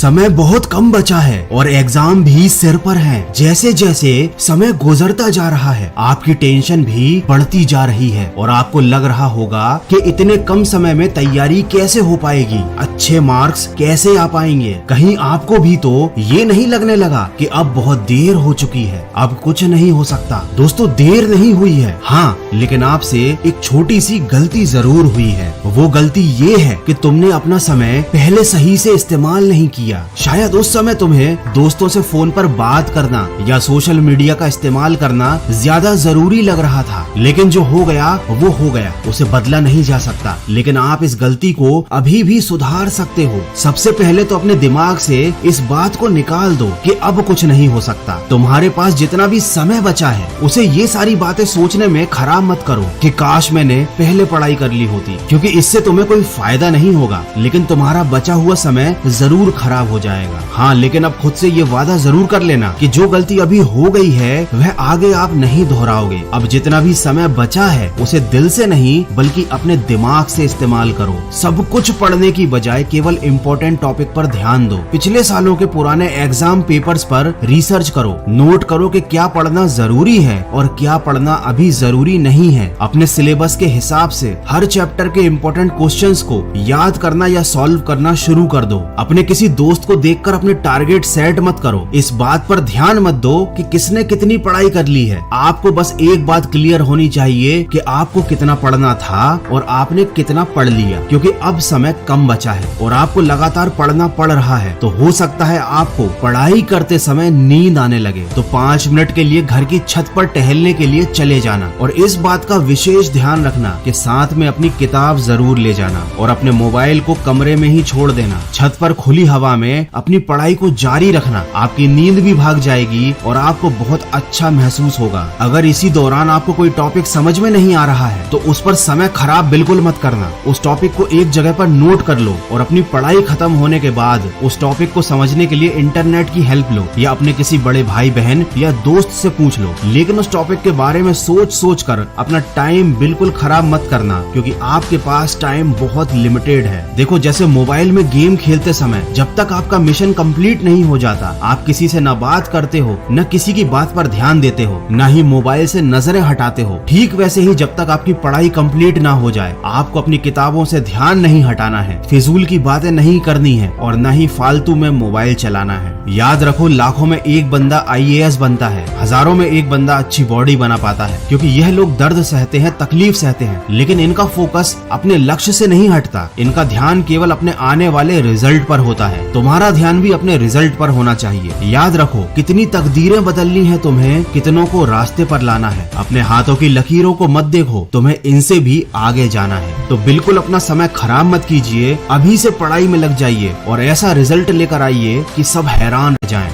समय बहुत कम बचा है और एग्जाम भी सिर पर है। जैसे जैसे समय गुजरता जा रहा है आपकी टेंशन भी बढ़ती जा रही है और आपको लग रहा होगा कि इतने कम समय में तैयारी कैसे हो पाएगी, अच्छे मार्क्स कैसे आ पाएंगे। कहीं आपको भी तो ये नहीं लगने लगा कि अब बहुत देर हो चुकी है, अब कुछ नहीं हो सकता। दोस्तों देर नहीं हुई है, हाँ, लेकिन आपसे एक छोटी सी गलती जरूर हुई है। वो गलती ये है कि तुमने अपना समय पहले सही से इस्तेमाल नहीं किया। शायद उस समय तुम्हें दोस्तों से फोन पर बात करना या सोशल मीडिया का इस्तेमाल करना ज्यादा जरूरी लग रहा था, लेकिन जो हो गया वो हो गया, उसे बदला नहीं जा सकता। लेकिन आप इस गलती को अभी भी सुधार सकते हो। सबसे पहले तो अपने दिमाग से इस बात को निकाल दो कि अब कुछ नहीं हो सकता। तुम्हारे पास जितना भी समय बचा है उसे ये सारी बातें सोचने में खराब मत करो कि काश मैंने पहले पढ़ाई कर ली होती, क्योंकि इससे तुम्हें कोई फायदा नहीं होगा, लेकिन तुम्हारा बचा हुआ समय जरूर खराब हो जाएगा। हाँ, लेकिन अब खुद से ये वादा जरूर कर लेना कि जो गलती अभी हो गई है वह आगे आप नहीं दोहराओगे। अब जितना भी समय बचा है उसे दिल से नहीं बल्कि अपने दिमाग से इस्तेमाल करो। सब कुछ पढ़ने की बजाय केवल इम्पोर्टेंट टॉपिक पर ध्यान दो। पिछले सालों के पुराने एग्जाम पेपर्स पर रिसर्च करो, नोट करो कि क्या पढ़ना जरूरी है और क्या पढ़ना अभी जरूरी नहीं है। अपने सिलेबस के हिसाब से हर चैप्टर के इम्पोर्टेंट क्वेश्चंस को याद करना या सॉल्व करना शुरू कर दो। अपने किसी दोस्त को देखकर अपने टारगेट सेट मत करो। इस बात पर ध्यान मत दो कि किसने कितनी पढ़ाई कर ली है। आपको बस एक बात क्लियर होनी चाहिए कि आपको कितना पढ़ना था और आपने कितना पढ़ लिया, क्योंकि अब समय कम बचा है और आपको लगातार पढ़ना पड़ रहा है। तो हो सकता है आपको पढ़ाई करते समय नींद आने लगे, तो 5 मिनट के लिए घर की छत पर टहलने के लिए चले जाना। और इस बात का विशेष ध्यान रखना कि साथ में अपनी किताब जरूर ले जाना और अपने मोबाइल को कमरे में ही छोड़ देना। छत पर खुली हवा में अपनी पढ़ाई को जारी रखना। आपकी नींद भी भाग जाएगी और आपको बहुत अच्छा महसूस होगा। अगर इसी दौरान आपको कोई टॉपिक समझ में नहीं आ रहा है तो उस पर समय खराब बिल्कुल मत करना। उस टॉपिक को एक जगह पर नोट कर लो और अपनी पढ़ाई खत्म होने के बाद उस टॉपिक को समझने के लिए इंटरनेट की हेल्प लो या अपने किसी बड़े भाई बहन या दोस्त से पूछ लो। लेकिन उस टॉपिक के बारे में सोच कर अपना टाइम बिल्कुल खराब मत करना, क्योंकि आपके पास टाइम बहुत लिमिटेड है। देखो, जैसे मोबाइल में गेम खेलते समय जब तक आपका मिशन कंप्लीट नहीं हो जाता आप किसी से न बात करते हो, न किसी की बात पर ध्यान देते हो, न ही मोबाइल से नजरें हटाते हो। ठीक वैसे ही जब तक आपकी पढ़ाई कंप्लीट ना हो जाए आपको अपनी किताबों से ध्यान नहीं हटाना है, फिजूल की बातें नहीं करनी है और न ही फालतू में मोबाइल चलाना है। याद रखो, लाखों में एक बंदा IAS बनता है, हजारों में एक बंदा अच्छी बॉडी बना पाता है, क्योंकि यह लोग दर्द सहते हैं, तकलीफ सहते हैं, लेकिन इनका फोकस अपने लक्ष्य से नहीं हटता। इनका ध्यान केवल अपने आने वाले रिजल्ट पर होता है। तुम्हारा ध्यान भी अपने रिजल्ट पर होना चाहिए। याद रखो, कितनी तकदीरें बदलनी है तुम्हें, कितनों को रास्ते पर लाना है। अपने हाथों की लकीरों को मत देखो, तुम्हें इनसे भी आगे जाना है। तो बिल्कुल अपना समय खराब मत कीजिए, अभी से पढ़ाई में लग जाइए और ऐसा रिजल्ट लेकर आइए कि सब हैरान रह जाएं।